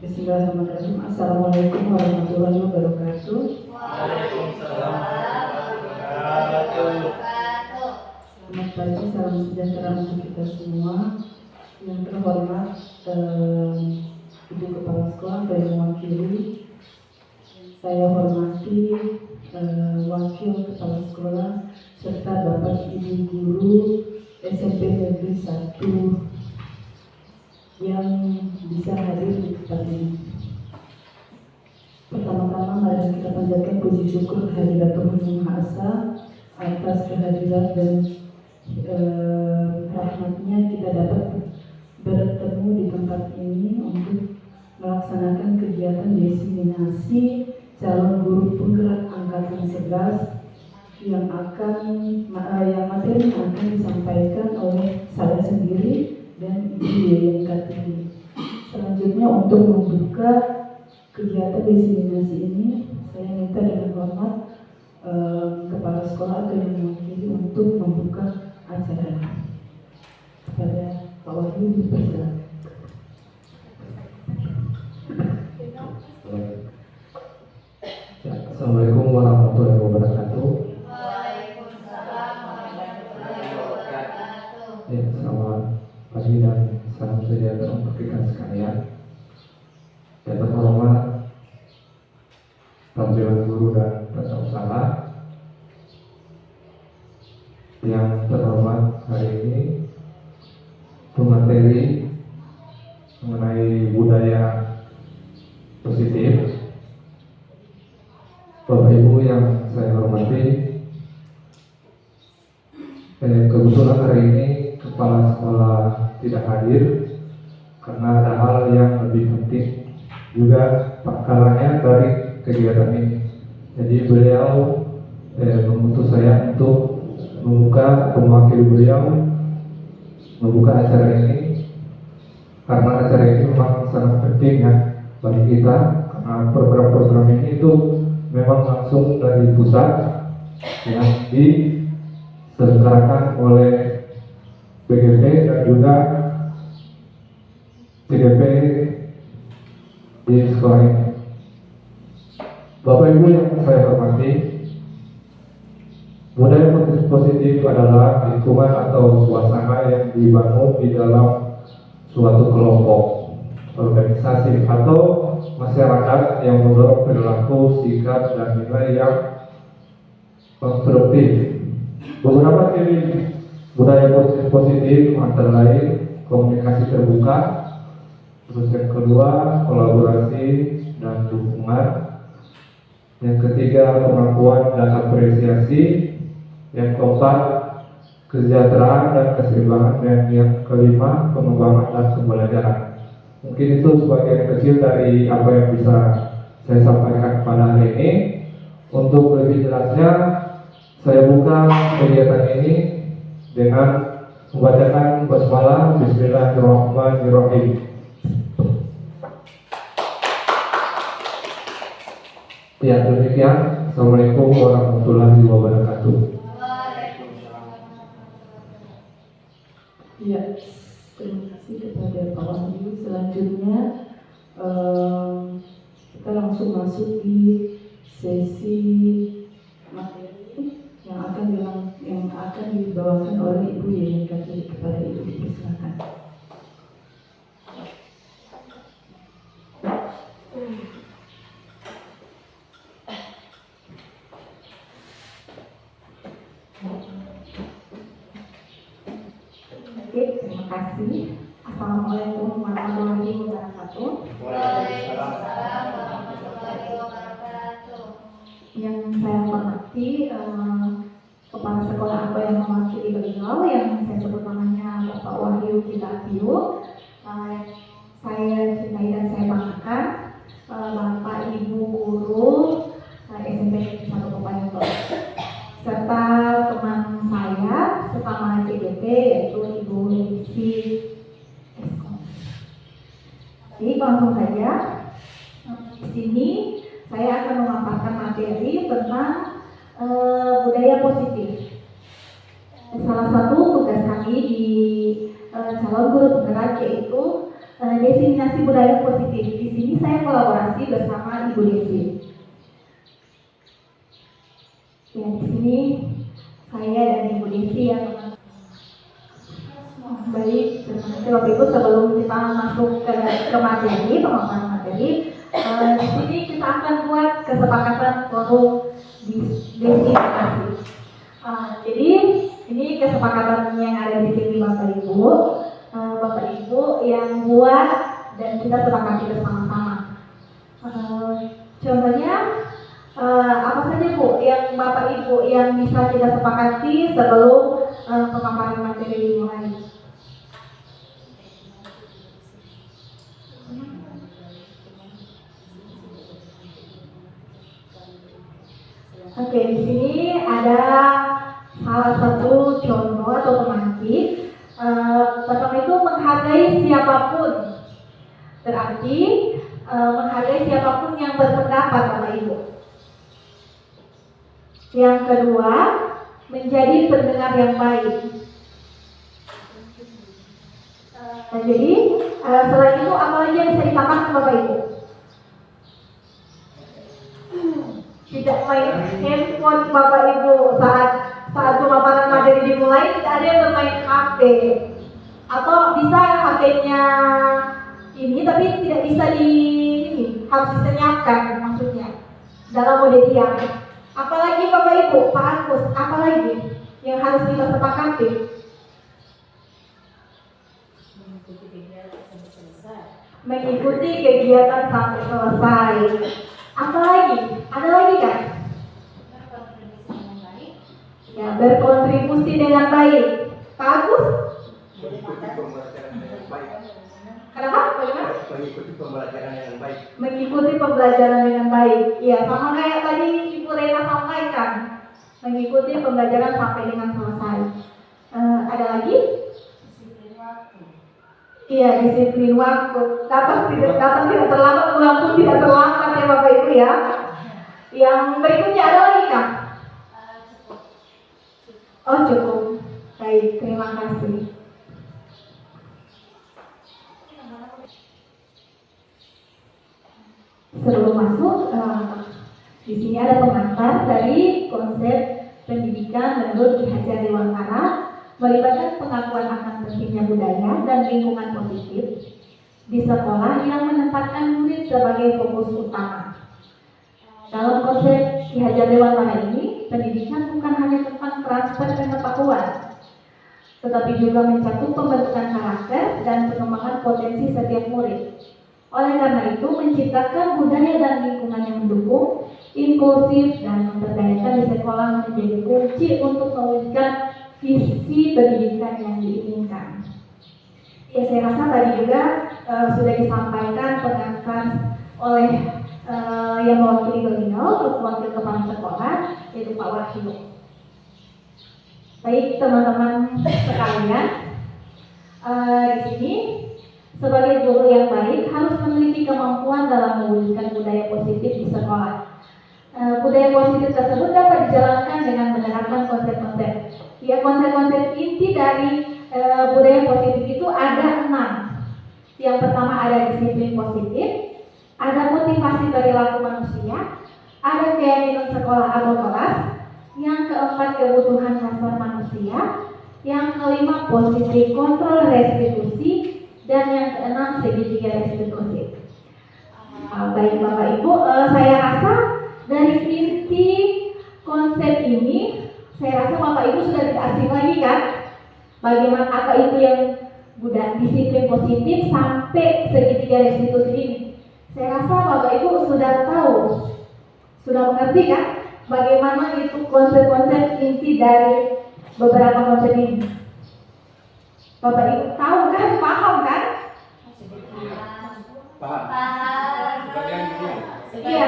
Bismillahirrahmanirrahim. Assalamualaikum warahmatullahi wabarakatuh. Waalaikumsalam warahmatullahi wabarakatuh. Selamat pagi, salam sejahtera untuk kita semua. Yang terhormat Ibu Kepala Sekolah yang mewakili, saya hormati Wakil Kepala Sekolah serta Bapak Ibu Guru SMP Negeri 1 yang bisa hadir di tempat ini. Pertama-tama mari kita panjatkan puji syukur kehadirat Tuhan Yang Maha Esa atas kehadiran dan rahmatnya kita dapat bertemu di tempat ini untuk melaksanakan kegiatan diseminasi calon guru penggerak angkatan 11 yang materi akan disampaikan oleh saya sendiri dan Ibu Yayang Kartini. Selanjutnya untuk membuka kegiatan diseminasi ini, saya minta dengan hormat Kepala Sekolah atau yang mewakili untuk membuka acara. Kepada Pak Wahyu dipersilakan. Assalamualaikum warahmatullahi wabarakatuh. Waalaikumsalam warahmatullahi wabarakatuh. Ya, selamat pagi dan salam sejahtera untuk kita sekalian. Yang terhormat Tampilan Guru dan Tata Usaha, yang terhormat hari ini pemateri mengenai budaya positif, Bapak Ibu yang saya hormati, kebetulan hari ini Kepala Sekolah tidak hadir karena ada hal yang lebih penting juga perkaranya dari kegiatan ini. Jadi beliau mengutus saya untuk membuka, mewakili beliau membuka acara ini karena acara ini memang sangat penting ya bagi kita, karena program-program ini itu memang langsung dari pusat yang diselenggarakan oleh BGP dan juga CGP di sekolah ini. Bapak Ibu yang saya hormati, budaya positif adalah lingkungan atau suasana yang dibangun di dalam suatu kelompok, organisasi atau masyarakat yang mendorong perilaku, sikap, dan nilai yang konstruktif. Beberapa ciri budaya positif antara lain komunikasi terbuka, terus yang kedua kolaborasi dan dukungan, yang ketiga pengakuan dan apresiasi, yang keempat kesejahteraan dan keseimbangan, dan yang kelima pengembangan dan pembelajaran. Mungkin itu sebagian kecil dari apa yang bisa saya sampaikan pada hari ini. Untuk lebih jelasnya, saya buka kegiatan ini dengan membacakan basmalah Bismillahirrahmanirrahim. Ya, demikian. Assalamualaikum warahmatullahi wabarakatuh. Ya, terima kasih kepada Pak Wahyu. Selanjutnya kita langsung masuk di sesi materi yang akan dibawakan oleh Ibu Yayang Kartini. Kepada Ibu dipersilakan. Terima kasih. Assalamualaikum warahmatullahi wabarakatuh. Waalaikumsalam warahmatullahi wabarakatuh. Yang saya hormati Kepala Sekolah apa yang mewakili beliau, yang saya sebut namanya Bapak Wahyu Kilatio. Saya cintai dan saya banggakan Bapak Ibu Guru SMP 1 Kopayoto, serta teman saya sesama CGP yaitu Ibu Lisi Eskom. Jadi langsung saja, di sini saya akan memaparkan materi tentang budaya positif. Salah satu tugas kami di calon guru penggerak yaitu diseminasi budaya positif. Di sini kolaborasi bersama Ibu Desi. Ya, di sini saya dan Ibu Desi yang baik. Terima kasih Bapak Ibu. Sebelum kita masuk ke materi, pemaparan materi, di sini kita akan buat kesepakatan forum destinasi. Jadi ini kesepakatan yang ada di sini Bapak Ibu yang buat dan kita sepakati bersama-sama. Contohnya apa saja Bu yang Bapak Ibu yang bisa kita sepakati sebelum pemaparan materi dimulai? Oke, di sini ada salah satu contoh atau pemantik. Pertama itu menghargai siapapun. Berarti menghargai siapapun yang berpendapat Bapak Ibu. Yang kedua, menjadi pendengar yang baik. Jadi selain itu apa lagi yang bisa ditambahkan Bapak Ibu? Tidak main handphone Bapak Ibu saat pemaparan materi dimulai. Tidak ada yang bermain HP, atau bisa HP-nya ini tapi tidak bisa harus disenyapkan, maksudnya dalam mode diam. Apalagi Bapak Ibu, Pak Agus, apalagi yang harus kita sepakati? Mengikuti kegiatan sampai selesai. Apalagi? Ada lagi kan? Ya, berkontribusi dengan baik. Pak Agus? Kenapa? Bagaimana? Mengikuti pembelajaran yang baik. Mengikuti pembelajaran dengan baik. Ya, sama kayak tadi Ibu Rena sampaikan. Mengikuti pembelajaran sampai dengan selesai. Ada lagi? Disiplin waktu. Iya, disiplin waktu. Datang tidak terlambat, pulang pun tidak terlambat ya Bapak Ibu ya. Yang berikutnya ada lagi Kak? Cukup. Oh cukup. Baik, terima kasih. Sebelum masuk, di sini ada pengantar dari konsep pendidikan menurut Ki Hajar Dewantara, melibatkan pengakuan akan pentingnya budaya dan lingkungan positif di sekolah yang menempatkan murid sebagai fokus utama. Dalam konsep Ki Hajar Dewantara ini, pendidikan bukan hanya tentang transfer pengetahuan, tetapi juga mencakup pembentukan karakter dan pengembangan potensi setiap murid. Oleh karena itu, menciptakan budaya dan lingkungan yang mendukung, inklusif, dan memberdayakan di sekolah menjadi kunci untuk mewujudkan visi pendidikan yang diinginkan. Ya, saya rasa tadi juga sudah disampaikan pengantar oleh yang mewakili beliau, wakil kepala sekolah, yaitu Pak Wahyu. Baik teman-teman sekalian, di sini sebagai guru yang baik harus memiliki kemampuan dalam mewujudkan budaya positif di sekolah. Budaya positif tersebut dapat dijalankan dengan menerapkan konsep-konsep. Ya, konsep-konsep inti dari budaya positif itu ada 6. Yang pertama ada disiplin positif, ada motivasi perilaku manusia, ada keyakinan sekolah atau kelas, yang keempat kebutuhan dasar manusia, yang kelima posisi kontrol restitusi, dan yang keenam segitiga restitusi. Baik Bapak Ibu, saya rasa dari inti konsep ini, saya rasa Bapak Ibu sudah tidak asing lagi kan? Bagaimana apa itu yang disiplin positif sampai segitiga restitusi ini? Saya rasa Bapak Ibu sudah tahu, sudah mengerti kan? Bagaimana itu konsep-konsep inti dari beberapa konsep ini? Bapak Ibu tahu kan? Paham kan? Paham. Iya,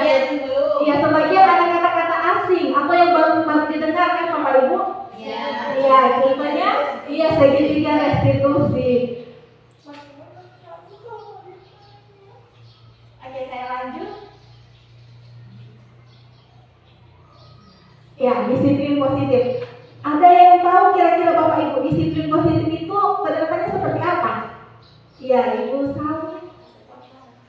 iya, sebagian ada kata-kata asing atau yang baru didengar kan Bapak Ibu? Iya, contohnya iya segitiga restitusi. Oke, saya lanjut. Ya, disiplin positif. Ada yang tahu kira-kira Bapak Ibu disiplin positif itu penerapannya seperti apa? Iya, Ibu tahu.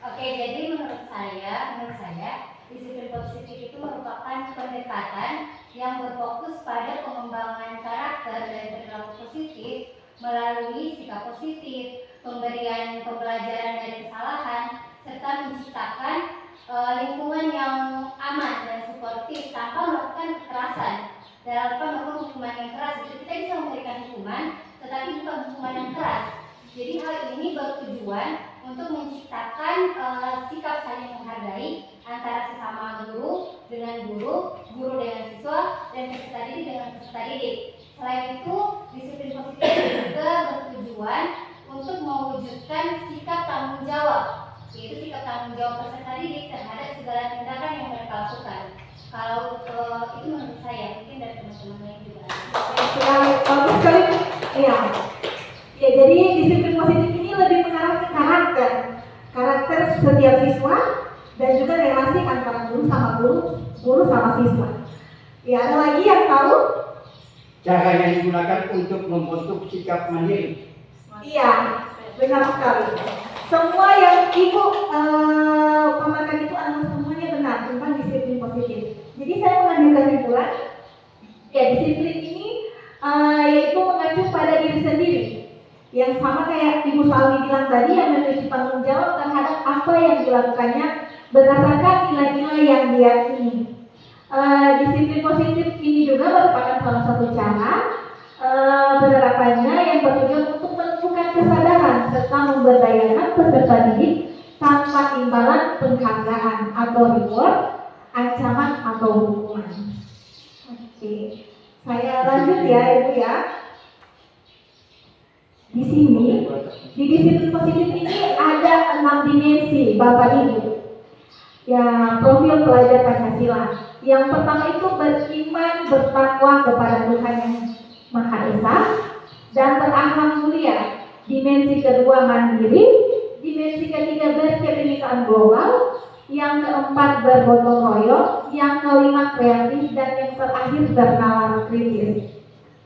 Oke, jadi menurut menurut saya, disiplin positif itu merupakan pendekatan yang berfokus pada pengembangan karakter dan perilaku positif melalui sikap positif, pemberian pembelajaran dari kesalahan, serta menciptakan lingkungan yang aman dan suportif tanpa melakukan kekerasan. Dalam melakukan hukuman yang keras, jadi kita bisa memberikan hukuman, tetapi bukan hukuman yang keras. Jadi hal ini bertujuan untuk menciptakan sikap saling menghargai antara sesama guru dengan guru, guru dengan siswa, dan peserta didik dengan peserta didik. Selain itu, disiplin positif juga bertujuan untuk mewujudkan sikap tanggung jawab, yaitu sikap tanggung jawab peserta didik terhadap segala tindakan yang mereka lakukan. Kalau itu menurut saya, mungkin dari teman-teman lain juga. Bagus sekali. Iya. Ya, jadi disiplin positif ini lebih mengarah ke karakter setiap siswa dan juga relasi antara guru sama siswa. Ya, ada lagi yang tahu? Cara yang digunakan untuk membentuk sikap mandiri. Iya, benar sekali. Semua yang ibu paparkan itu adalah semuanya benar tentang disiplin positif. Jadi saya mengambil kesimpulan, ya disiplin ini yaitu mengacu pada diri sendiri. Yang sama kayak Ibu Salmi bilang tadi, yang memiliki tanggung jawab terhadap apa yang dilakukannya berdasarkan nilai-nilai yang diyakini. Disiplin positif ini juga merupakan salah satu cara penerapannya yang bertujuan untuk menentukan kesadaran serta memberdayakan peserta didik tanpa imbalan penghargaan atau reward, ancaman atau hukuman. Oke, saya lanjut ya Ibu ya. Di sini, di disiplin positif ini ada 6 dimensi Bapak Ibu. Ya, profil pelajar Pancasila. Yang pertama itu beriman, bertakwa kepada Tuhan yang Maha Esa dan berakhlak mulia. Dimensi kedua mandiri, dimensi ketiga berkebinekaan global, yang keempat bergotong royong, yang kelima kreatif, dan yang terakhir bernalar kritis.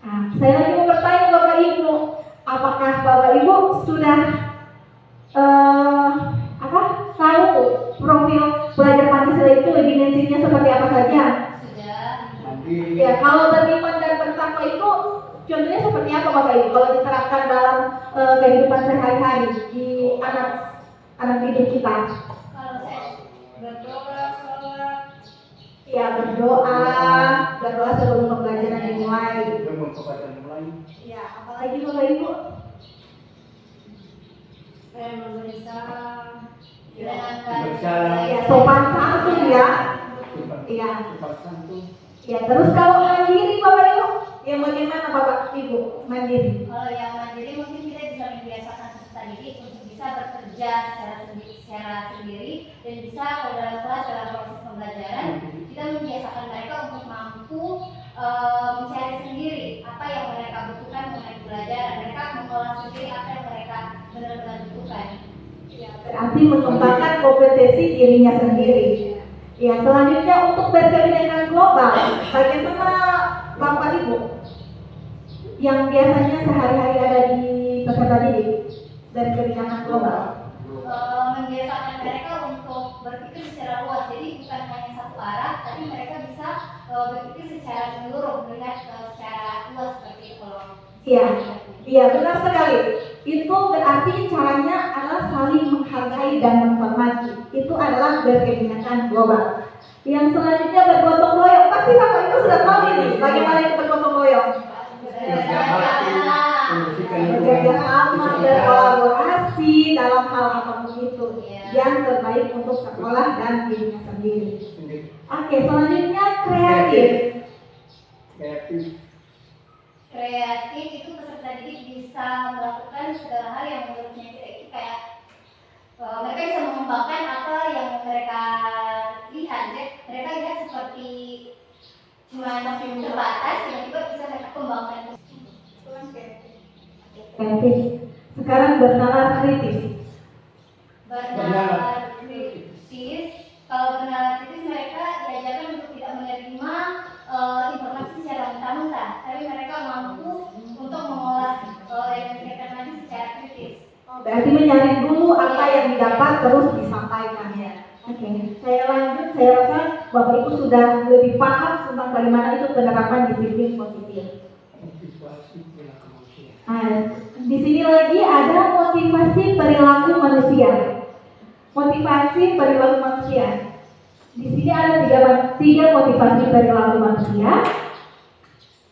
Nah, saya lagi mau bertanya Bapak Ibu, apakah Bapak Ibu sudah tahu profil pelajar Pancasila itu dimensinya seperti apa saja? Sudah. Ya, kalau beriman dan bertakwa itu contohnya seperti apa Bapak Ibu kalau diterapkan dalam kehidupan sehari-hari di anak didik kita? Kalau saya berdoa, sholat. Ya, berdoa sebelum pembelajaran dimulai. Ya, apalagi Bapak Ibu? Memberi salam. Ya, sopan santun ya. Iya. Ya, terus kalau mandiri Bapak Ibu, yang bagaimana Bapak Ibu mandiri? Kalau yang mandiri mungkin kita bisa membiasakan peserta didik untuk bisa bekerja secara sendiri dan bisa kalau dalam kelas dalam proses pembelajaran kita membiasakan mereka untuk mampu mencari sendiri apa yang mereka butuhkan mengenai pelajaran, mereka mengolah sendiri apa yang mereka benar-benar butuhkan. Ya, berarti mengembangkan kompetensi dirinya sendiri. Ya, selanjutnya untuk berkebinekaan global, bagaimana Bapak Ibu yang biasanya sehari-hari ada di peserta didik berkebinekaan global? Membiasakan mereka untuk berpikir secara luas, jadi bukan hanya satu arah, tapi mereka bisa berpikir secara menyeluruh, melihat secara luas seperti itu. Iya, benar sekali. Itu berarti caranya adalah saling menghargai dan menghormati. Itu adalah berkebinekaan global. Yang selanjutnya bergotong royong. Pasti Bapak Ibu sudah tahu ini bagaimana itu bergotong royong. Bekerja sama, berkolaborasi dalam hal apapun itu yang terbaik untuk sekolah dan dirinya sendiri. Oke, selanjutnya kreatif. Kreatif itu peserta didik bisa melakukan segala hal yang menurutnya itu kayak mereka bisa mengembangkan apa yang mereka lihat ya. Mereka lihat seperti cuma terbatas, tiba-tiba bisa mereka kembangkan. Kreatif. Sekarang bernalar kritis. Bernalar kritis. Kalau bernalar kritis mereka diajarkan untuk tidak menerima informasi secara mentah-mentah, tapi mereka mampu untuk mengolah dan memikirkan lagi secara kritis. Berarti menyaring dulu apa yang didapat terus disampaikan ya. Oke. bagaimana itu penerapan disiplin positif. Motivasi perilaku manusia. Nah, di sini lagi ada motivasi perilaku manusia. Motivasi perilaku manusia. Di sini ada tiga motivasi perilaku manusia.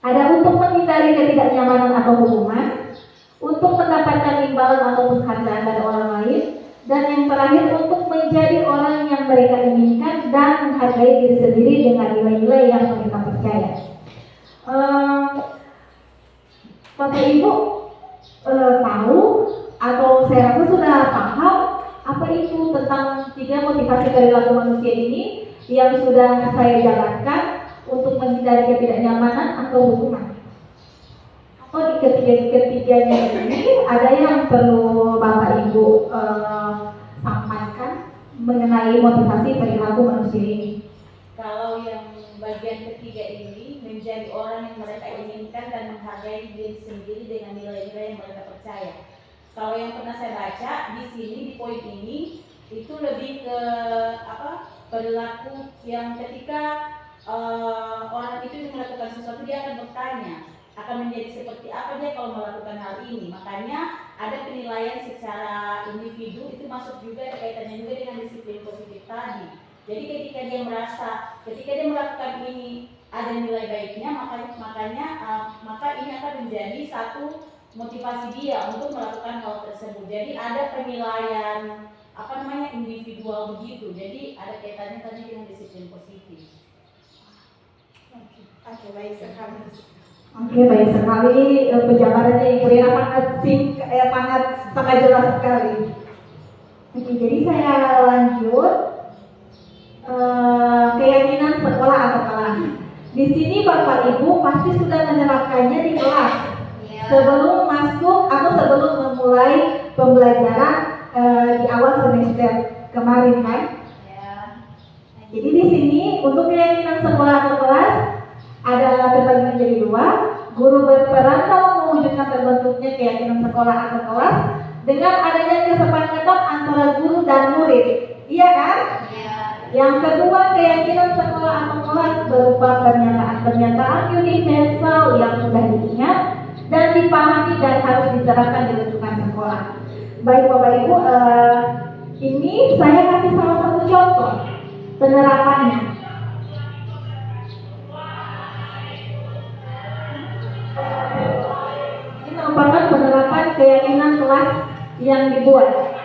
Ada untuk menghindari ketidaknyamanan atau hukuman, untuk mendapatkan imbalan atau penghargaan dari orang lain, dan yang terakhir untuk menjadi orang yang mereka inginkan dan menghargai diri sendiri dengan nilai-nilai yang mereka percaya. Bapak Ibu tahu atau saya rasa sudah paham apa itu tentang tiga motivasi perilaku manusia ini yang sudah saya jalankan untuk menghindari ketidaknyamanan atau hukuman. Atau di ketiga-tiganya ini ada yang perlu Bapak Ibu sampaikan mengenai motivasi perilaku manusia ini. Kalau yang bagian ketiga ini menjadi orang yang mereka inginkan dan menghargai diri sendiri dengan nilai-nilai yang mereka percaya. Kalau yang pernah saya baca di sini di poin ini itu lebih ke perilaku yang ketika orang itu melakukan sesuatu dia akan bertanya akan menjadi seperti apa dia kalau melakukan hal ini. Makanya ada penilaian secara individu itu masuk juga kaitannya juga dengan disiplin positif tadi. Jadi ketika dia melakukan ini ada nilai baiknya, maka ini akan menjadi satu motivasi dia untuk melakukan hal tersebut. Jadi ada penilaian individual begitu. Jadi ada kaitannya tadi dengan disiplin positif. Oke, baik sekali. Penjabarannya Ibu Rina sangat jelas sekali. Oke, jadi saya lanjut. Keyakinan sekolah atau kelas. Di sini Bapak Ibu pasti sudah menerapkannya di kelas sebelum masuk atau sebelum memulai pembelajaran di awal semester kemarin kan? Jadi di sini untuk keyakinan sekolah atau kelas ada terbagi menjadi dua. Guru berperan dalam mewujudkan terbentuknya keyakinan sekolah atau kelas dengan adanya kesepakatan antara guru dan murid. Iya kan? Yang kedua, keyakinan sekolah atau kelas berupa pernyataan-pernyataan universal yang mudah diingat dan dipahami dan harus diterapkan di lingkungan sekolah. Baik Bapak Ibu, ini saya kasih salah satu contoh penerapannya. Ini merupakan penerapan keyakinan kelas yang dibuat.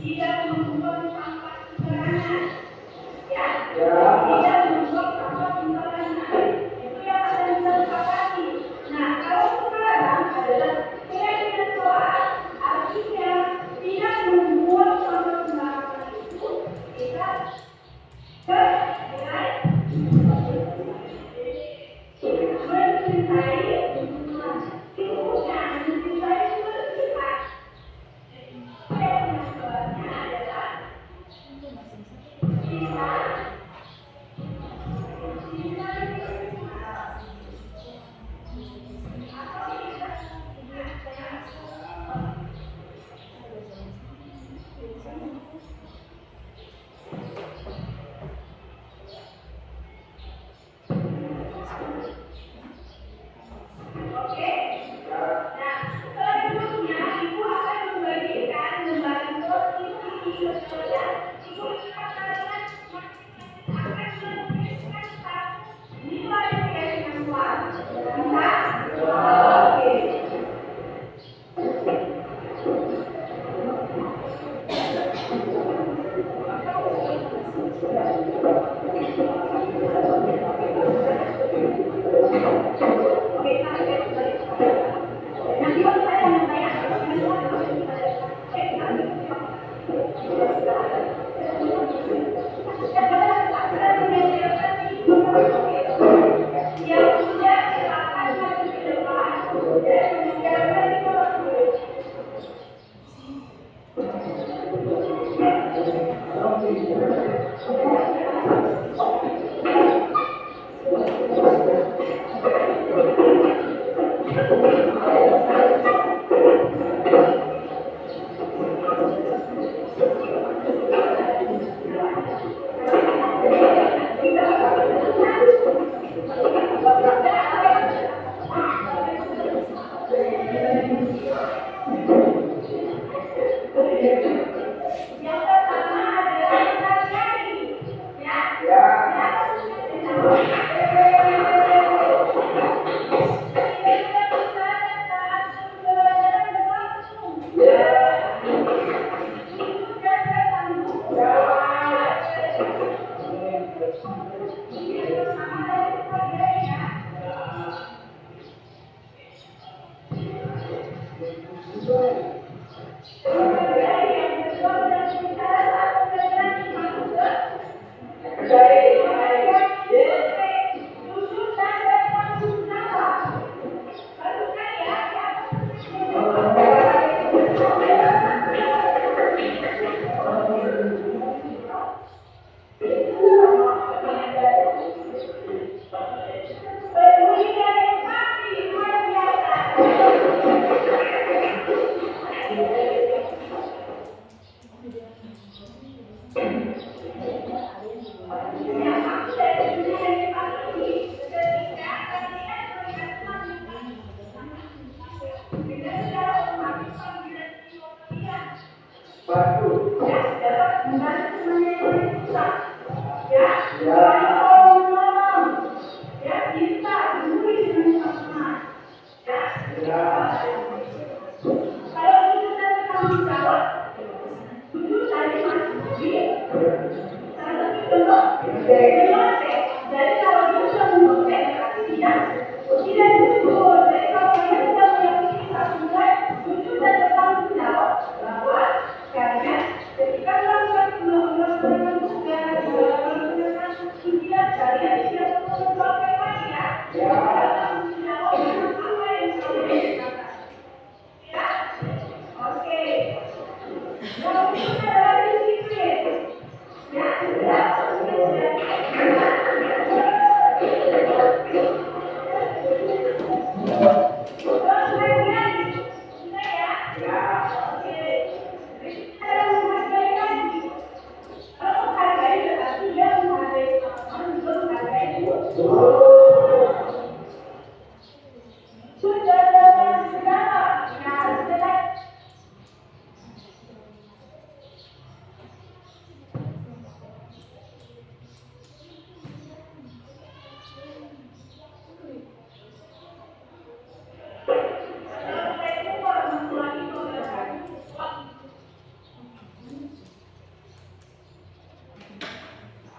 Tidak membuang sampah sembarangan. Itu yang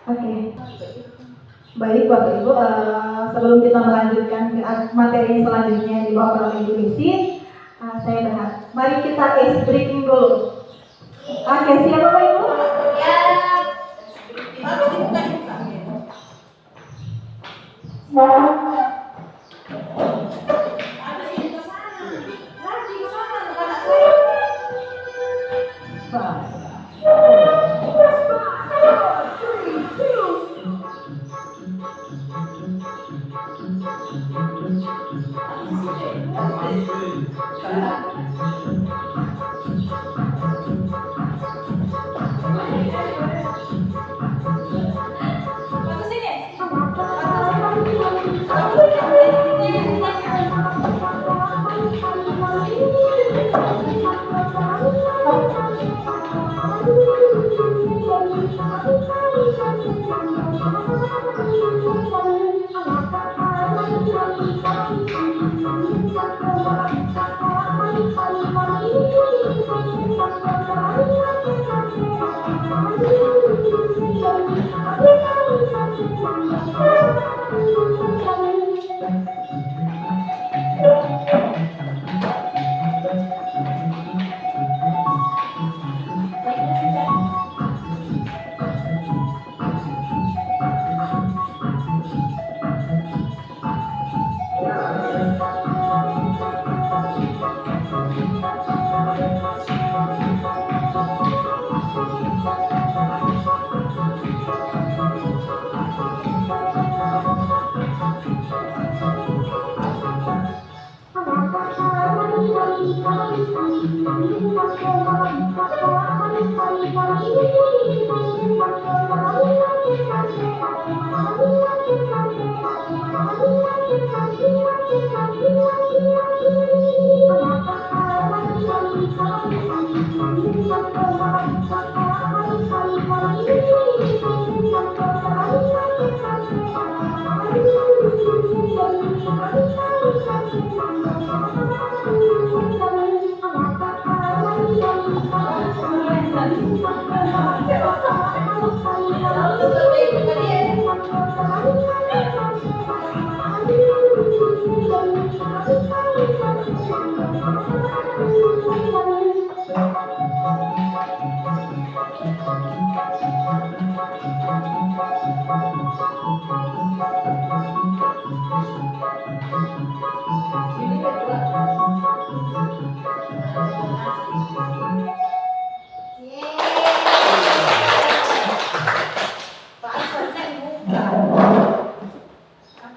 Oke, baik Bapak Ibu, sebelum kita melanjutkan ke materi selanjutnya di bawah Bapak Ibu Misi, saya berharap mari kita ice breaking dulu. Oke, siap Bapak Ibu?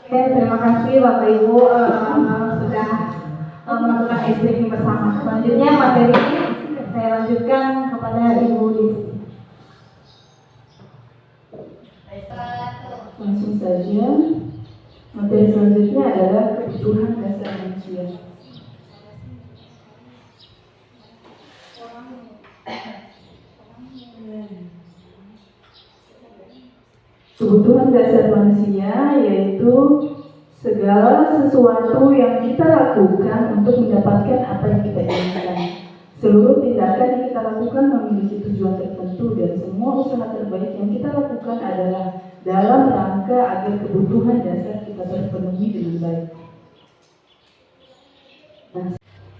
Oke, terima kasih Bapak Ibu sudah melakukan SBK bersama. Selanjutnya materi ini saya lanjutkan kepada Ibu Desi. Langsung saja, materi selanjutnya adalah kebutuhan dasar manusia. Kebutuhan dasar manusia yaitu segala sesuatu yang kita lakukan untuk mendapatkan apa yang kita inginkan. Seluruh tindakan yang kita lakukan memiliki tujuan tertentu dan semua usaha terbaik yang kita lakukan adalah dalam rangka agar kebutuhan dasar kita terpenuhi dengan baik. Nah,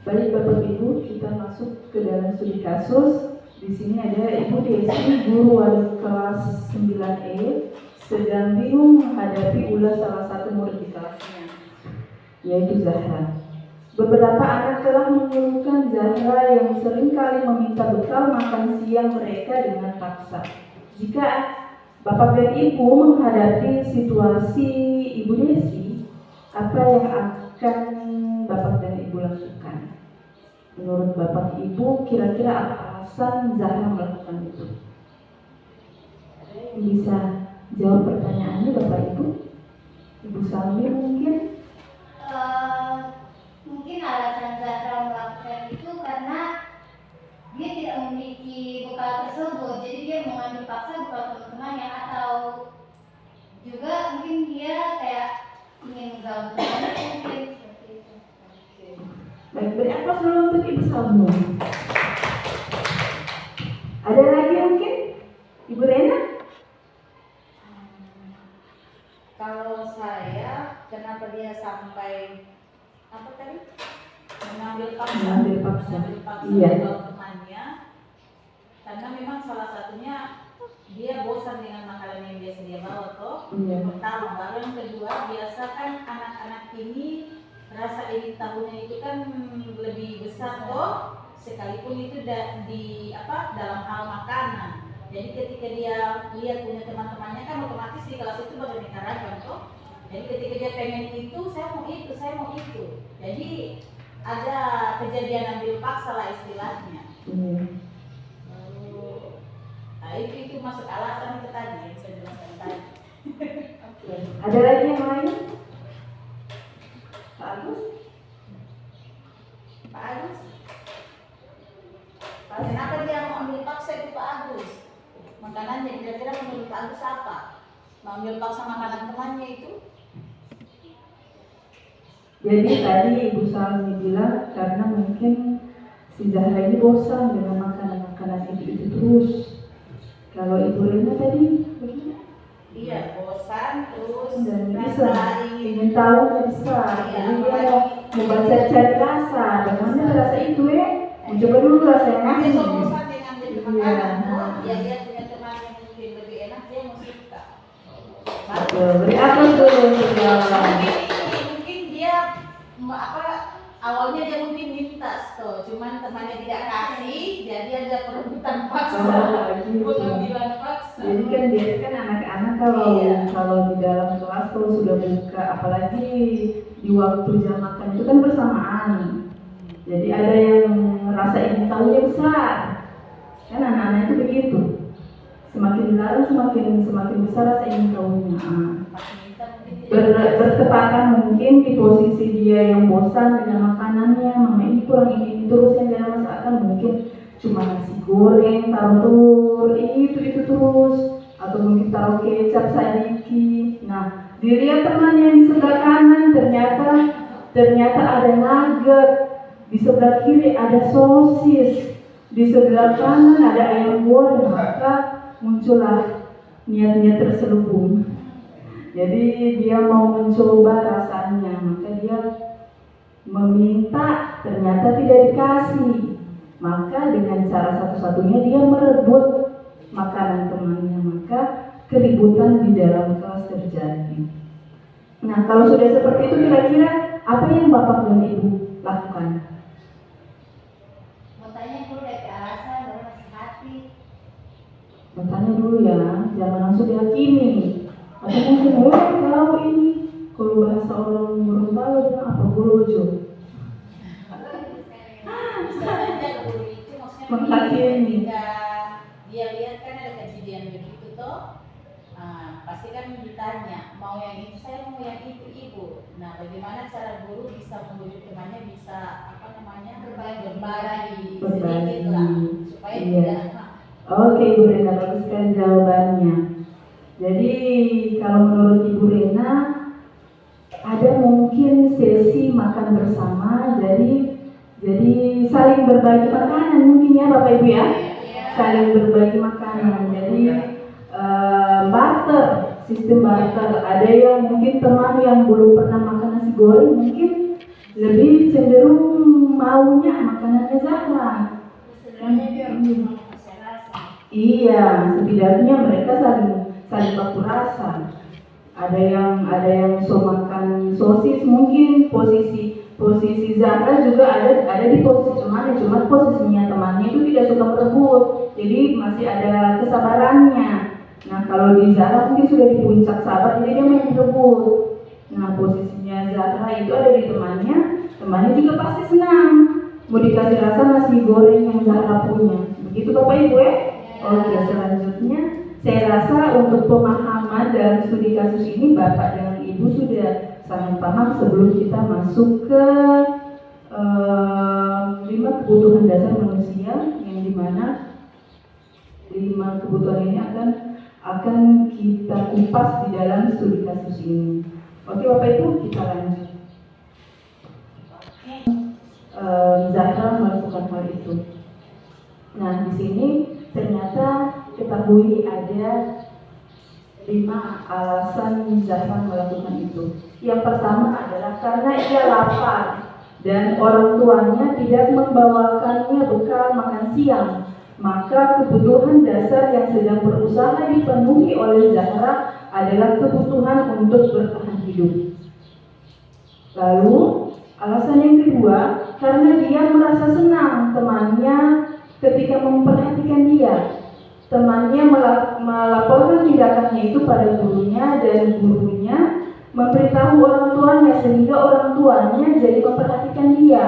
baik Bapak Ibu, kita masuk ke dalam studi kasus. Di sini ada Ibu Desi, guru wali kelas 9E, sedang bingung menghadapi ulah salah satu murid di kelasnya, yaitu Zahra. Beberapa anak telah mengeluhkan Zahra yang seringkali meminta bekal makan siang mereka dengan paksa. Jika Bapak dan Ibu menghadapi situasi Ibu Desi, apa yang akan Bapak dan Ibu lakukan? Menurut Bapak Ibu, kira-kira apa alasan Zahra melakukan itu? Bisa jawab pertanyaannya Bapak Ibu? Ibu Salmi mungkin? Mungkin alasan Zahra melakukan itu karena dia tidak memiliki bekal tersebut, jadi dia mengambil paksa bekal teman-temannya, atau juga mungkin dia kayak ingin mengganggu temannya, mungkin seperti itu. Baik, beri aplaus dulu untuk Ibu Salmi. Ada lagi mungkin? Ibu Rena? Kalau saya, kenapa dia sampai apa tadi? Mengambil paksa. Mengambil paksa. Iya. Iya. Temannya, karena memang salah satunya dia bosan dengan makanan yang dia sedia bawa toh. Iya. Pertama, baru yang kedua, biasa kan anak-anak ini rasa ingin tahunya itu kan lebih besar toh, sekalipun itu di dalam hal makanan. Jadi ketika dia lihat punya teman-temannya kan otomatis di kelas itu beraneka ragam toh. Jadi ketika dia pengen itu, saya mau itu, saya mau itu. Jadi ada kejadian ambil paksa lah istilahnya. Nah itu masuk alasan itu tadi yang saya jelaskan tadi. Ada lagi yang lain? Pak Agus? Pak Agus? Kenapa dia mau ambil paksa itu Pak Agus? Makanannya kira-kira menurut Pak Agus apa? Mau ambil paksa makanan temannya itu? Jadi tadi Ibu Salmi bilang karena mungkin si Zahra ini bosan dengan makanan-makanan itu terus. Kalau Ibu Rena tadi bagaimana? Iya, bosan terus Dan rasa bisa ingin tahu bisa. Jadi dia mau cari rasa. Bagaimana rasa itu ya? Mencoba dulu rasa yang Dia so mana? bosan dengan jadi makanan tuh, dia punya teman yang mungkin lebih enak, dia mau suka. Beri aplaus dulu untuk jawaban. Mungkin dia awalnya dia mungkin minta tuh, cuman temannya tidak kasih, jadi ada perebutan paksa. Pengambilan paksa. Jadi kan biasanya kan anak-anak kalau di dalam kelas kalau sudah buka, apalagi di waktu jam makan itu kan bersamaan. Jadi ada yang rasa ingin tahunya besar. Kan anak-anak itu begitu. Semakin dilarang semakin besar rasa ingin tahunya. Bertepatan mungkin di posisi dia yang bosan dengan makanannya, mama ini kurang ini terus yang dia masakan, mungkin cuma nasi goreng taruh telur itu terus, atau mungkin taruh kecap sedikit. Nah, dilihat teman yang di sebelah kanan ternyata ada nugget, di sebelah kiri ada sosis, di sebelah kanan ada ayam goreng, maka muncullah niat-niat terselubung. Jadi dia mau mencoba rasanya, maka dia meminta, ternyata tidak dikasih. Maka dengan cara satu-satunya dia merebut makanan temannya, maka keributan di dalam kelas terjadi. Nah, kalau sudah seperti itu, kira-kira apa yang Bapak dan Ibu lakukan? Mau tanya dulu dari alasan baru nasihati. Bertanya dulu ya, jangan langsung dihakimi. Atau mungkin tahu ini, kalau bahasa orang Gorontalo bilang apa golojo. Bisa saja guru itu maksudnya Menghakimi. ketika dia lihat kan ada kejadian begitu toh, pasti kan ditanya mau yang itu, saya mau yang itu ibu. Nah, bagaimana cara guru bisa membujuk temannya bisa berbagi sedikit lah supaya Iya. tidak Oke, Ibu Rena, bagus sekali jawabannya. Jadi kalau menurut Ibu Rena ada mungkin sesi makan bersama, jadi saling berbagi makanan mungkin ya Bapak Ibu ya, saling berbagi makanan. Jadi barter, sistem barter. Ada yang mungkin teman yang belum pernah makan nasi goreng mungkin lebih cenderung maunya makanannya Zahra. sebenarnya biar saya rasa. Iya, setidaknya mereka saling baku rasa. Ada yang so makan sosis, mungkin posisi Zahra juga ada di posisi temannya, cuma posisinya temannya itu tidak suka berebut, jadi masih ada kesabarannya. Nah, kalau di Zahra mungkin sudah di puncak sabar, jadi dia main berebut. Nah, posisinya Zahra itu ada di temannya juga pasti senang mau dikasih rasa nasi goreng yang Zahra punya. Begitu Bapak Ibu ya? Oke, selanjutnya saya rasa untuk pemahaman dalam studi kasus ini Bapak dan Ibu sudah sangat paham sebelum kita masuk ke 5 kebutuhan dasar manusia, yang dimana 5 kebutuhan ini akan kita kupas di dalam studi kasus ini. Oke Bapak Ibu, kita lanjut. Zahra melakukan hal itu. Nah, di sini ternyata ketahui ada 5 alasan Zahra melakukan itu. Yang pertama adalah karena ia lapar dan orang tuanya tidak membawakannya bekal makan siang, maka kebutuhan dasar yang sedang berusaha dipenuhi oleh Zahra adalah kebutuhan untuk bertahan hidup. Lalu alasan yang kedua, karena dia merasa senang temannya ketika memperhatikan dia. Temannya melaporkan tindakannya itu pada gurunya dan gurunya memberitahu orang tuanya sehingga orang tuanya jadi memperhatikan dia.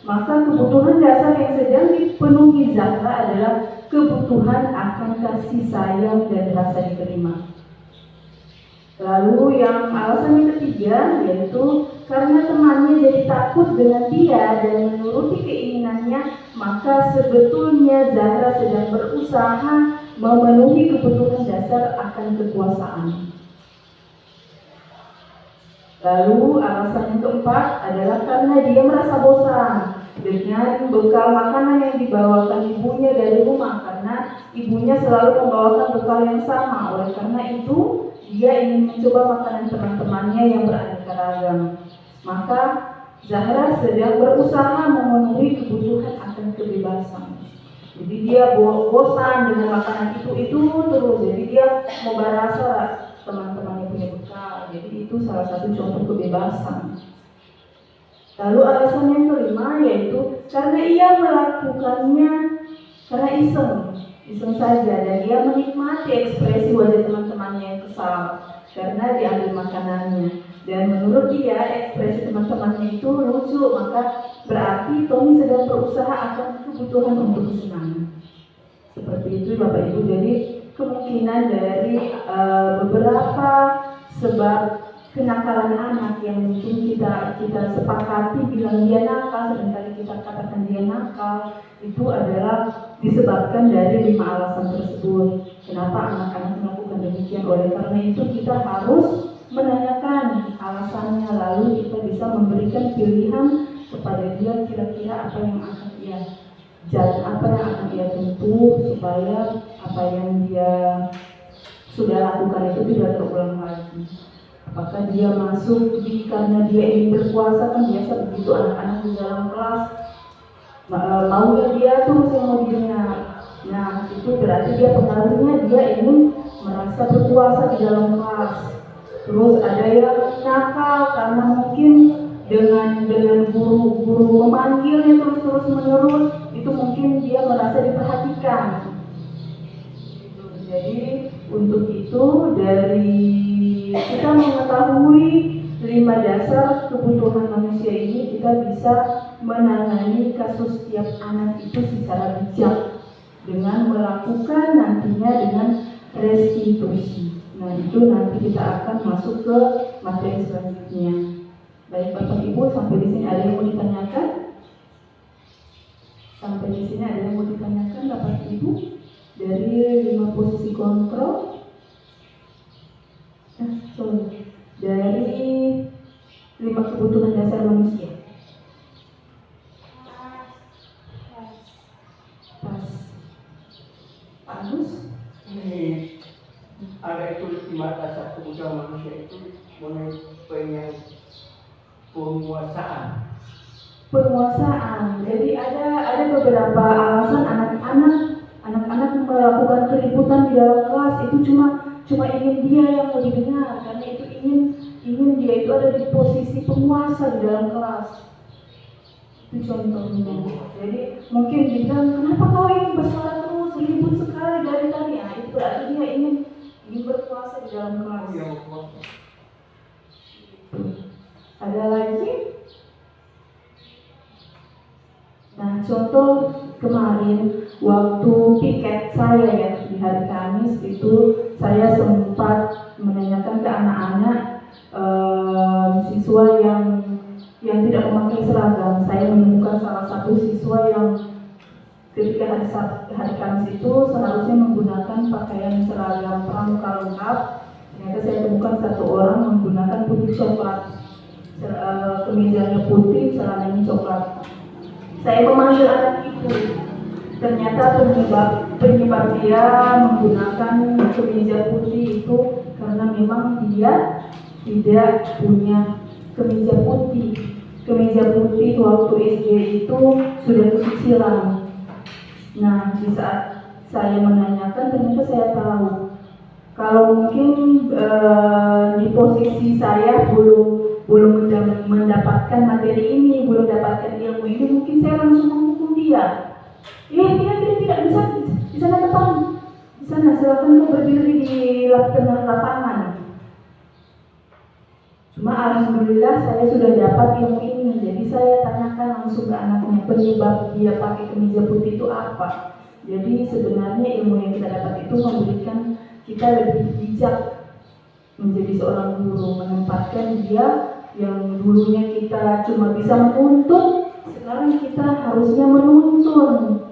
Maka kebutuhan dasar yang sedang dipenuhi Zahra adalah kebutuhan akan kasih sayang dan rasa diterima. Lalu yang alasan yang ketiga yaitu karena temannya jadi takut dengan dia dan menuruti keinginannya, maka sebetulnya Zahra sedang berusaha memenuhi kebutuhan dasar akan kekuasaan. Lalu alasan yang keempat adalah karena dia merasa bosan dengan bekal makanan yang dibawakan ibunya dari rumah, karena ibunya selalu membawakan bekal yang sama. Oleh karena itu dia ingin mencoba makanan teman-temannya yang beraneka ragam. Maka Zahra sedang berusaha memenuhi kebutuhan akan kebebasan. Jadi dia bosan dengan makanan itu terus. Jadi dia mau berasa teman-temannya punya bekal. Jadi itu salah satu contoh kebebasan. Lalu alasan yang kelima yaitu karena ia melakukannya karena iseng saja, dan dia menikmati ekspresi wajah teman-temannya yang kesal karena diambil makanannya. Dan menurut dia ekspresi teman-temannya itu lucu, maka berarti Tommy sedang berusaha akan kebutuhan untuk kesenangan. Seperti itu Bapak Ibu. Jadi kemungkinan dari beberapa sebab kenakalan anak yang mungkin kita sepakati bilang dia nakal, seringkali kita katakan dia nakal, itu adalah disebabkan dari 5 alasan tersebut. Kenapa anak-anak melakukan demikian? Oleh karena itu kita harus menanyakan alasannya, lalu kita bisa memberikan pilihan kepada dia kira-kira apa yang akan ia apa yang akan ia tempuh supaya apa yang dia sudah lakukan itu tidak terulang lagi. Apakah dia masuk karena dia ingin berkuasa, kan biasa begitu anak-anak di dalam kelas maunya dia terus yang mau didengar. Nah itu berarti dia pengaruhnya dia ingin merasa berkuasa di dalam kelas. Terus ada yang nakal karena mungkin dengan guru memanggilnya terus menerus, itu mungkin dia merasa diperhatikan. Jadi untuk itu dari kita mengetahui 5 dasar kebutuhan manusia ini, kita bisa menangani kasus setiap anak itu secara bijak dengan melakukan nantinya dengan restitusi. Nah itu nanti kita akan masuk ke materi selanjutnya. Baik Bapak Ibu, sampai di sini ada yang mau ditanyakan? Sampai di sini ada yang mau ditanyakan Bapak Ibu? Dari 5 posisi kontrol. Dari 5 kebutuhan dasar manusia. Pas. Pak Agus? Ini ada itu 5 dasar kebutuhan manusia itu mengenai penguasaan. Penguasaan. Jadi ada beberapa alasan anak-anak melakukan keributan di dalam kelas itu cuma ingin dia yang mau didengar, karena itu ingin dia itu ada di posisi penguasa di dalam kelas. Itu contohnya. Jadi mungkin dibilang, kenapa kau ingin bersuara terus, ribut sekali dari tadi? Nah, itu berarti dia ingin berkuasa di dalam kelas. Ada lagi? Nah, contoh kemarin waktu piket saya ya di hari Kamis itu saya sempat menanyakan ke anak-anak siswa yang tidak memakai seragam. Saya menemukan salah satu siswa yang ketika hari Kamis itu seharusnya menggunakan pakaian seragam pramuka lengkap. Ternyata saya temukan satu orang menggunakan putih coklat, kemejanya putih, celananya coklat. Saya memanggil anak itu. Ternyata penyebab dia menggunakan kemeja putih itu karena memang dia tidak punya kemeja putih. Kemeja putih waktu SD itu sudah kesicilan. Nah, di saat saya menanyakan ternyata saya tahu kalau mungkin di posisi saya belum mendapatkan materi ini, belum dapatkan ilmu ini, mungkin saya langsung menghukum dia. Dia tidak bisa di sana depan, di sana silakan kau berdiri di tengah lapangan. Cuma alhamdulillah saya sudah dapat ilmu ini, jadi saya tanyakan langsung ke anaknya penyebab dia pakai kemeja putih itu apa. Jadi sebenarnya ilmu yang kita dapat itu memberikan kita lebih bijak menjadi seorang guru, menempatkan dia yang dulunya kita cuma bisa menuntut, sekarang kita harusnya menuntun.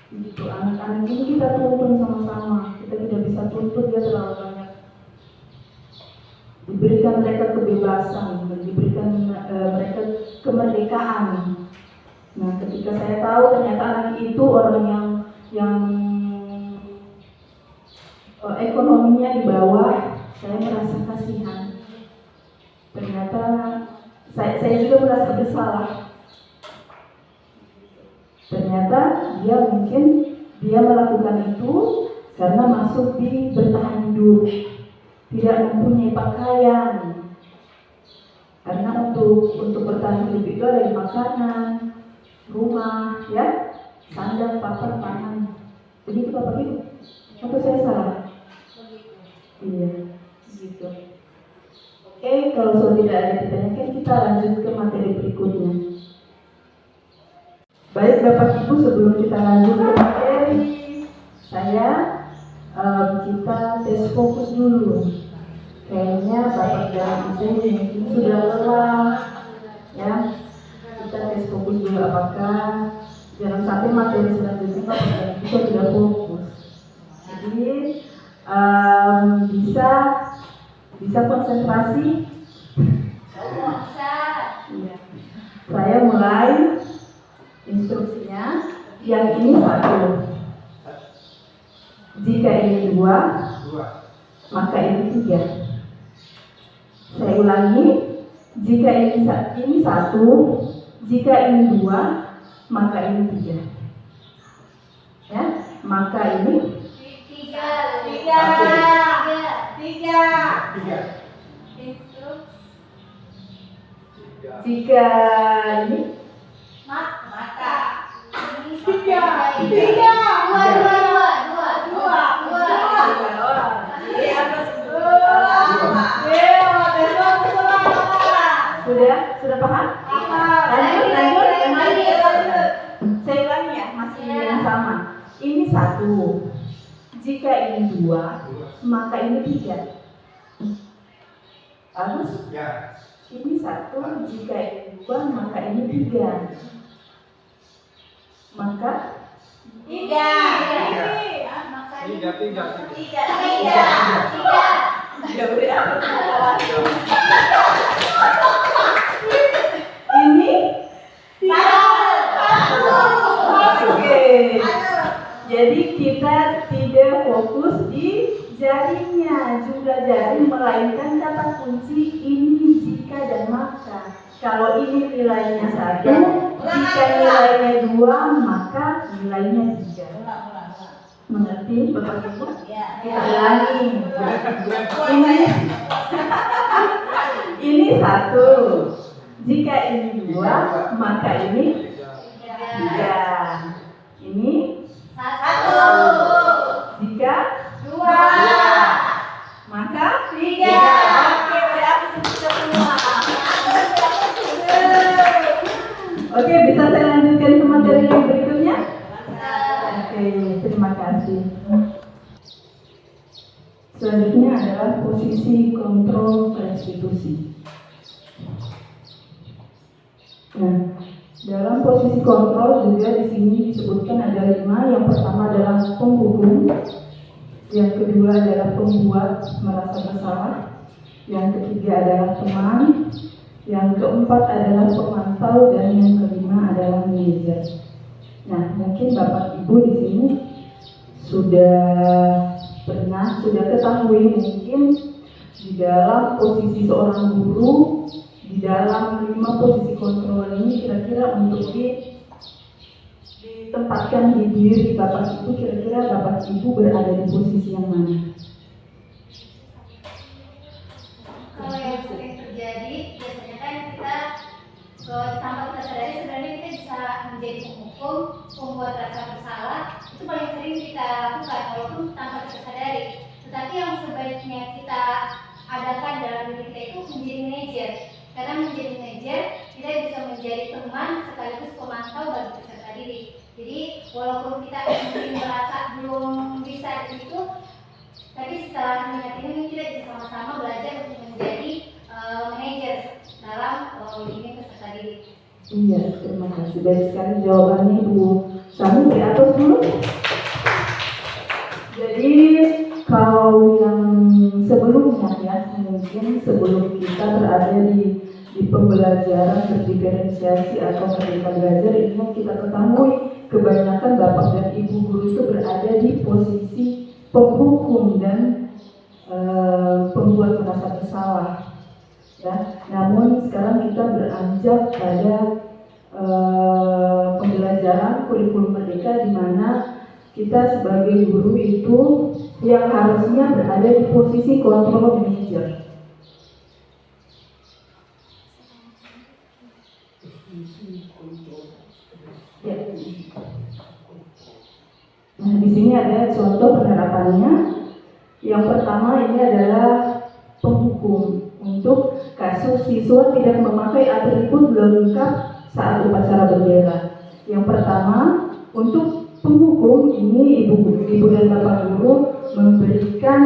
Gitu, anak-anak ini kita tuntun sama-sama, kita tidak bisa tuntut dia terlalu banyak. Diberikan mereka kebebasan, diberikan mereka kemerdekaan. Nah, ketika saya tahu ternyata anak itu orang yang ekonominya di bawah, saya merasa kasihan. Ternyata saya juga merasa bersalah. Ternyata dia melakukan itu karena masuk di bertahan hidup, tidak mempunyai pakaian. Karena untuk bertahan hidup itu ada di makanan, rumah, ya, sandang, papan, pangan. Begitu Bapak Ibu? Atau saya salah? Iya, gitu. Oke, Oke, kalau sudah tidak ada ditanyakan, kita lanjut ke materi berikutnya. Baik Bapak Ibu, sebelum kita lanjut ke materi, kita tes fokus dulu. Kayaknya Bapak dan Ibu mungkin sudah lelah, ya. Kita tes fokus dulu, apakah jangan sampai materi selanjutnya Bapak dan Ibu tidak fokus. Jadi bisa konsentrasi. Bisa. Ya. Saya mulai instruksinya. Yang ini 1. Jika ini 2, maka ini 3. Saya ulangi. Jika ini 1, jika ini 2, maka ini 3. Ya, maka ini 3. jika ini Maka. 3. sudah paham? Lanjut. Saya ulangi ya, masih yang sama. Ini 1. Jika ini 2, maka ini 3. Bagus? Ini 1. Jika ini 2, maka ini 3. Maka 3. ini oke. Jadi kita tidak fokus di jarinya, juga jari, melainkan kata kunci ini jika dan maka. Kalau ini nilainya 1, jika nilainya 2, maka nilainya 3. Mengerti Bapak Ibu? Kita ulangi. Ini 1. Jika ini 2, maka ini 3. Ini 1. jika 2. maka 3. Oke, berarti sudah semua. Oke, bisa saya lanjutkan ke materi yang berikutnya? Oke, terima kasih. Selanjutnya adalah posisi kontrol restitusi. Nah, dalam posisi kontrol juga di sini disebutkan ada 5. Yang pertama adalah penghukum, yang kedua adalah pembuat merasa bersalah, yang ketiga adalah teman, yang keempat adalah pemantau, dan yang kelima adalah manajer. Nah, mungkin Bapak Ibu di sini sudah ketahui mungkin di dalam posisi seorang guru, di dalam 5 posisi kontrol ini kira-kira untuk ditempatkan di diri Bapak Ibu, kira-kira Bapak Ibu berada di posisi yang mana? Kalau yang sering terjadi, biasanya kan kita tanpa kita sadari sebenarnya kita bisa menjadi penghukum, pembuat rasa bersalah. Itu paling sering kita lakukan walaupun tanpa kita sadari. Tetapi yang sebaiknya kita adakan dalam diri kita itu menjadi manajer. Karena menjadi manajer, kita bisa menjadi teman sekaligus pemantau bagi peserta didik. Jadi walaupun kita mungkin merasa belum bisa di situ, tapi setelah mengingat ini kita bisa sama-sama belajar untuk menjadi manajer dalam membimbing peserta didik. Iya, terima kasih. Baik sekali jawabannya Ibu Sami, di atas dulu. Jadi kalau yang sebelumnya ya, mungkin sebelum kita berada di pembelajaran berdiferensiasi atau merdeka belajar, ini yang kita ketahui kebanyakan Bapak dan Ibu guru itu berada di posisi penghukum dan pembuat merasa bersalah. Ya, namun sekarang kita beranjak pada pembelajaran kurikulum merdeka di mana kita sebagai guru itu yang harusnya berada di posisi kontrol manager. Ya. Nah, di sini ada contoh penerapannya. Yang pertama ini adalah penghukum. untuk kasus siswa tidak memakai atribut lengkap saat upacara bendera. Yang pertama, untuk penghukum ini ibu dan bapak guru memberikan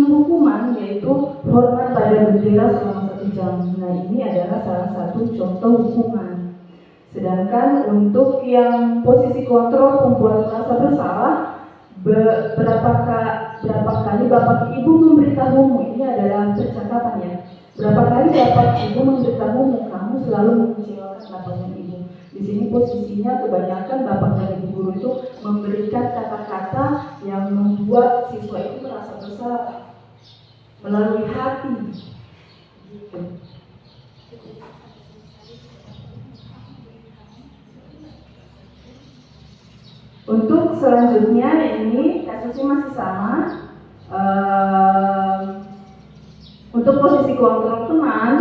hukuman yaitu hormat pada bendera selama 1 jam. Nah, ini adalah salah satu contoh hukuman. Sedangkan untuk yang posisi kontrol pembuat merasa bersalah, berapa kali bapak ibu memberitahumu, ini adalah percakapan ya. Berapa kali bapak ibu memberitahumu kamu selalu mengecewakan bapak dan ibu. Di sini posisinya kebanyakan bapak dan ibu guru itu memberikan kata-kata yang membuat siswa itu merasa bersalah melalui hati. Gitu. Untuk selanjutnya ini kasusnya masih sama. Untuk posisi kontrol teman,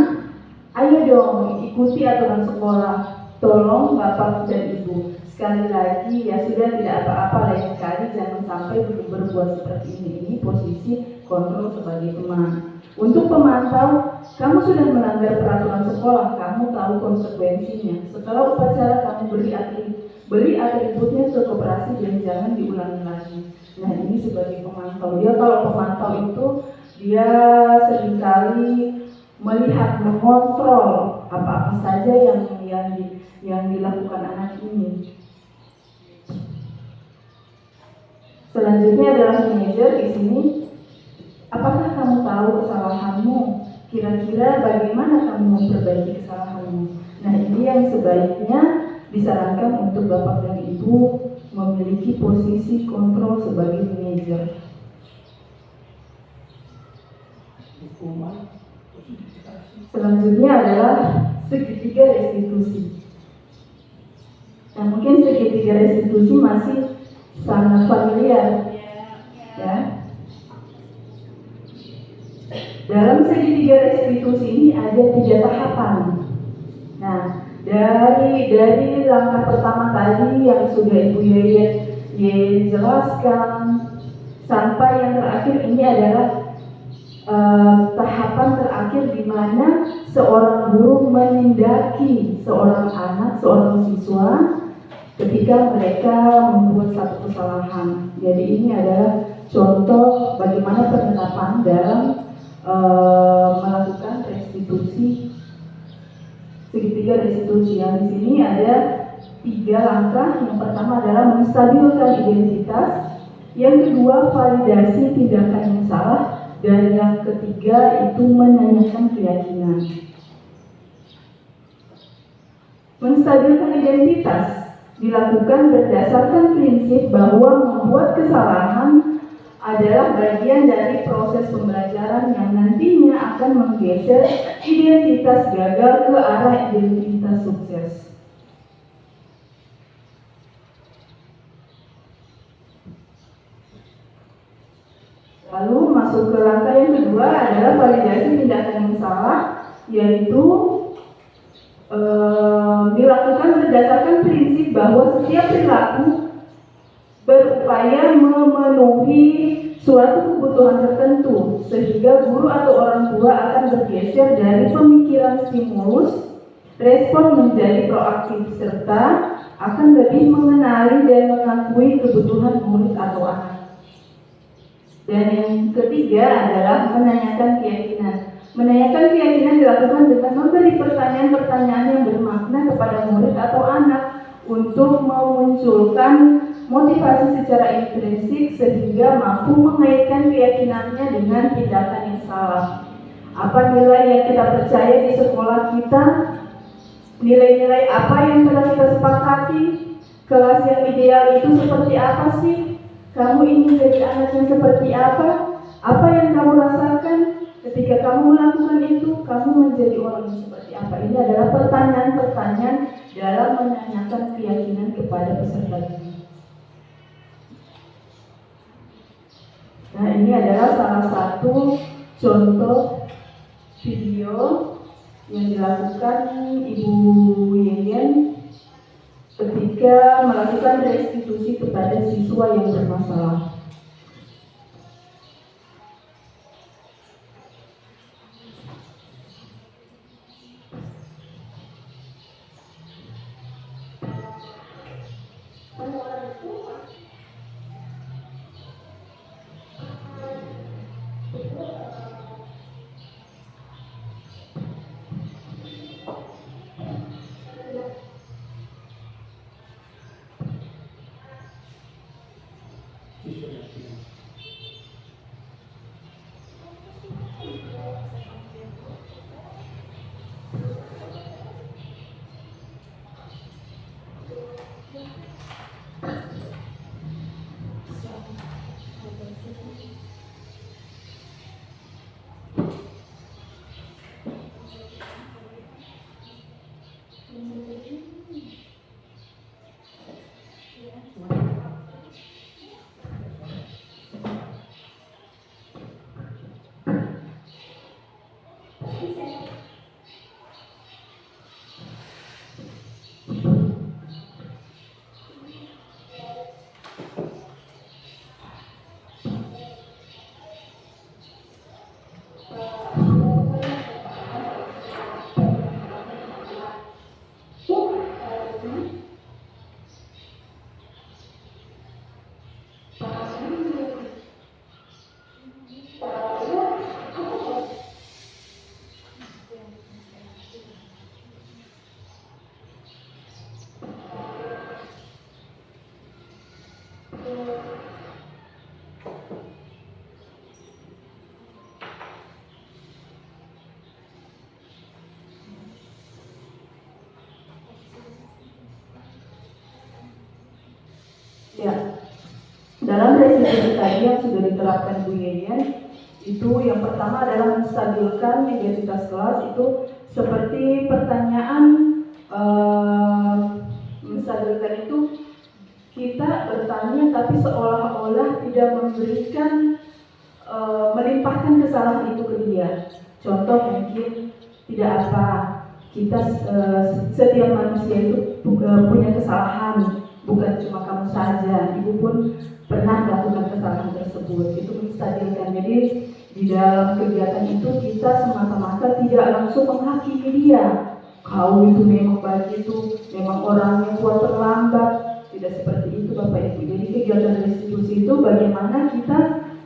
ayo dong ikuti aturan sekolah. Tolong bapak dan ibu. Sekali lagi ya sudah, tidak apa-apa, lain kali jangan sampai berbuat seperti ini. Ini posisi kontrol sebagai teman. Untuk pemantau, kamu sudah melanggar peraturan sekolah, kamu tahu konsekuensinya. Setelah upacara kamu beri atributnya ke koperasi dan jangan diulangi lagi. Nah, ini sebagai pemantau. Dia kalau pemantau itu dia seringkali melihat, mengontrol apa-apa saja yang dilakukan anak ini. Selanjutnya adalah manajer di sini. Apakah kamu tahu kesalahanmu? Kira-kira bagaimana kamu memperbaiki kesalahanmu? Nah, ini yang sebaiknya disarankan untuk bapak dan ibu memiliki posisi kontrol sebagai manajer. Selanjutnya adalah segitiga restitusi. Nah, mungkin segitiga restitusi masih sangat familiar, ya. Dalam segitiga restitusi ini ada 3 tahapan. Nah, dari langkah pertama tadi yang sudah Ibu Yeye jelaskan sampai yang terakhir ini adalah tahapan terakhir di mana seorang guru menindaki seorang anak, seorang siswa ketika mereka membuat satu kesalahan. Jadi ini adalah contoh bagaimana penerapan dalam melakukan restitusi, segitiga restitusi. Yang di sini ada 3 langkah. Yang pertama adalah menstabilkan identitas, yang kedua validasi tindakan yang salah, dan yang ketiga itu menanyakan keyakinan. Menstabilkan identitas dilakukan berdasarkan prinsip bahwa membuat kesalahan adalah bagian dari proses pembelajaran yang nantinya akan menggeser identitas gagal ke arah identitas sukses. Lalu masuk ke langkah yang kedua adalah validasi tindakan yang salah, yaitu dilakukan berdasarkan prinsip bahwa setiap perilaku berupaya memenuhi suatu kebutuhan tertentu, sehingga guru atau orang tua akan bergeser dari pemikiran stimulus, respon menjadi proaktif, serta akan lebih mengenali dan mengakui kebutuhan murid atau anak. Dan yang ketiga adalah menanyakan keyakinan. Menanyakan keyakinan dilakukan dengan memberi pertanyaan-pertanyaan yang bermakna kepada murid atau anak untuk memunculkan motivasi secara intrinsik sehingga mampu mengaitkan keyakinannya dengan tindakan yang salah. Apa nilai yang kita percaya di sekolah kita? Nilai-nilai apa yang telah kita sepakati? Kelas yang ideal itu seperti apa sih? Kamu ingin jadi anak yang seperti apa? Apa yang kamu rasakan ketika kamu melakukan itu? Kamu menjadi orang yang seperti apa? Ini adalah pertanyaan-pertanyaan dalam menanyakan keyakinan kepada peserta didik. Nah, ini adalah salah satu contoh video yang dilakukan Ibu Yeyen ketika melakukan restitusi kepada siswa yang bermasalah. siswa yatim. Ya, dalam restitusi tadi yang sudah diterapkan Bu Yeyen, itu yang pertama adalah menstabilkan identitas kelas. Itu seperti pertanyaan menstabilkan itu kita bertanya tapi seolah-olah tidak memberikan melimpahkan kesalahan itu ke dia. Contoh mungkin tidak apa, kita setiap manusia itu punya kesalahan. Bukan cuma kamu saja, ibu pun pernah melakukan kesalahan tersebut. Itu menstabilkan. Jadi di dalam kegiatan itu kita semata-mata tidak langsung menghakimi dia. Kau itu memang begitu, memang orangnya buat terlambat. Tidak seperti itu Bapak Ibu. Jadi kegiatan restitusi itu bagaimana kita,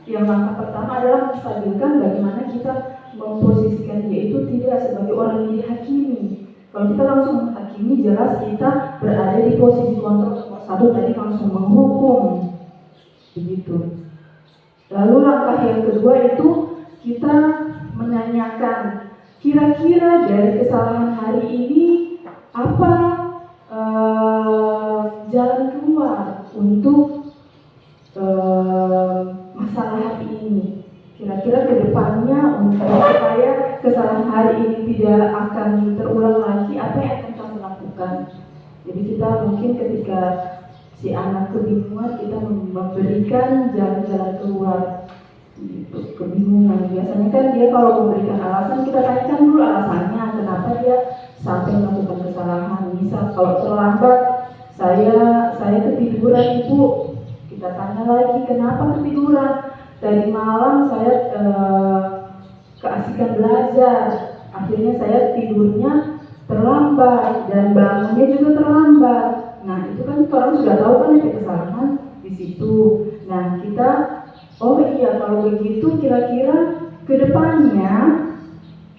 yang langkah pertama adalah menstabilkan bagaimana kita memposisikan dia itu tidak sebagai orang yang dihakimi. Kalau kita langsung menghakimi, jelas kita berada di posisi kontrol nomor satu, tadi langsung menghukum, begitu. Lalu langkah yang kedua itu kita menanyakan, kira-kira dari kesalahan hari ini apa jalan keluar untuk masalah hari ini. Kira-kira ke depannya untuk supaya kesalahan hari ini tidak akan terulang lagi, apa yang akan kamu lakukan? Jadi kita mungkin ketika si anak kebingungan, kita memberikan jalan-jalan keluar gitu, kebingungan. Biasanya kan dia kalau memberikan alasan, kita tanyakan dulu alasannya, kenapa dia sampai melakukan kesalahan. Misal kalau terlambat, saya ketiduran Ibu, kita tanya lagi kenapa ketiduran. Tadi malam saya keasikan belajar, akhirnya saya tidurnya terlambat dan bangunnya juga terlambat. Nah itu kan orang sudah tahu kan ada kesalahan di situ. Nah kita, oh iya kalau begitu kira-kira kedepannya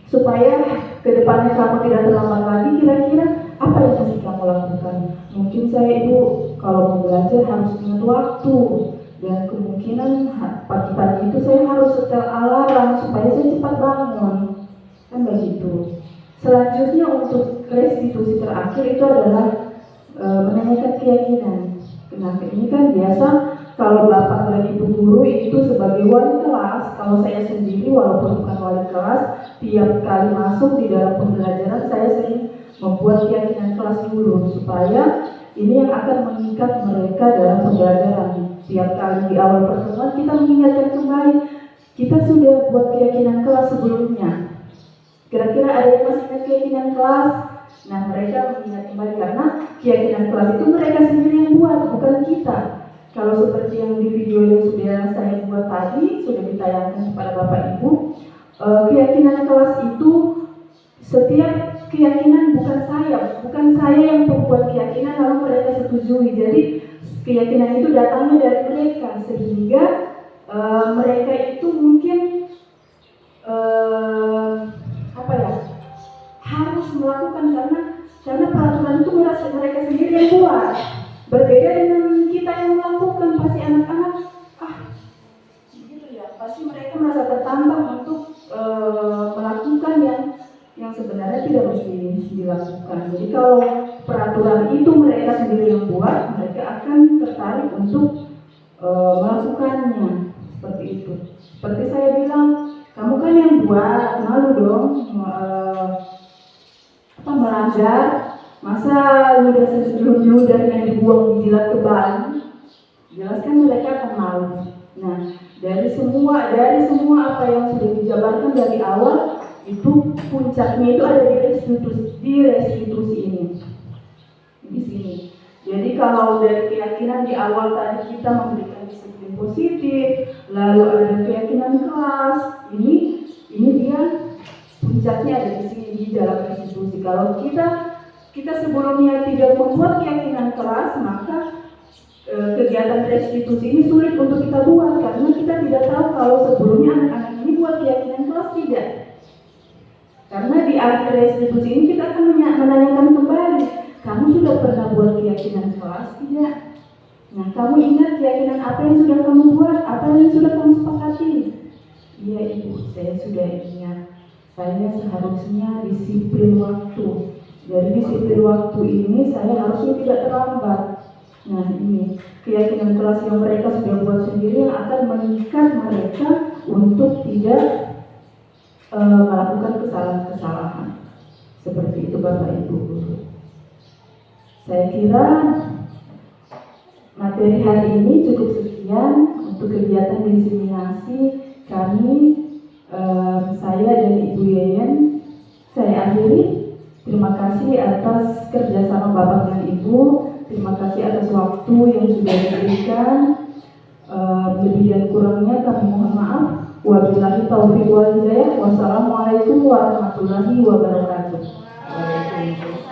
supaya kedepannya kamu tidak terlambat lagi, kira-kira apa yang mesti kamu lakukan? Mungkin saya Ibu kalau mau belajar harus ingat waktu. Dan kemungkinan pagi-pagi itu saya harus setel alarm supaya saya cepat bangun, kan begitu. Selanjutnya untuk restitusi terakhir itu adalah menanyakan keyakinan. Nah ini kan biasa kalau Bapak dan Ibu guru itu sebagai wali kelas, kalau saya sendiri walaupun bukan wali kelas, tiap kali masuk di dalam pembelajaran saya sering membuat keyakinan kelas dulu supaya ini yang akan mengikat mereka dalam pembelajaran. Tiap kali di awal pertemuan kita mengingatkan kembali, kita sudah buat keyakinan kelas sebelumnya. Kira-kira ada yang masih ingat keyakinan kelas? Nah mereka mengingat kembali karena keyakinan kelas itu mereka sendiri yang buat, bukan kita. Kalau seperti yang di video yang sudah saya buat tadi, sudah ditayangkan kepada Bapak Ibu, keyakinan kelas itu setiap keyakinan bukan saya yang membuat keyakinan lalu mereka setujui. Jadi keyakinan itu datangnya dari mereka sehingga mereka itu mungkin harus melakukan karena peraturan itu mereka sendiri yang buat. Berbeda dengan kita yang melakukan, pasti anak-anak lakukan. Jadi kalau peraturan itu mereka sendiri yang buat, mereka akan tertarik untuk melakukannya seperti itu. Seperti saya bilang, kamu kan yang buat, malu dong melanggar. Masa ludah yang dibuang dijilat ke Bali, jelaskan mereka akan malu. Nah, dari semua apa yang sudah dijabarkan dari awal, itu puncaknya itu ada di restitusi ini. Di sini. Jadi kalau dari keyakinan di awal tadi kita memberikan disiplin positif, lalu ada keyakinan kelas, ini dia puncaknya ada di sini di dalam restitusi. Kalau kita sebelumnya tidak membuat keyakinan kelas, maka kegiatan restitusi ini sulit untuk kita buat karena kita tidak tahu kalau sebelumnya anak-anak ini buat keyakinan kelas tidak. Karena di akhir restitusi ini kita akan menanyakan kembali, kamu sudah pernah buat keyakinan kelas tidak? Nah, kamu ingat keyakinan apa yang sudah kamu buat, apa yang sudah kamu sepakati? Iya Ibu, saya sudah ingat. Saya seharusnya disiplin waktu. Dari disiplin waktu ini saya harusnya tidak terlambat. Nah, ini keyakinan kelas yang mereka sudah buat sendiri yang akan mengikat mereka untuk tidak melakukan kesalahan-kesalahan. Seperti itu Bapak Ibu Guru. Saya kira materi hari ini cukup sekian untuk kegiatan diseminasi kami. Saya dan Ibu Yeyen, saya akhiri. Terima kasih atas kerjasama Bapak dan Ibu. Terima kasih atas waktu yang sudah diberikan. Lebih dan kurangnya kami mohon maaf. Wabillahi taufiq wal hidayah. Wassalamualaikum warahmatullahi wabarakatuh. Waalaikumsalam.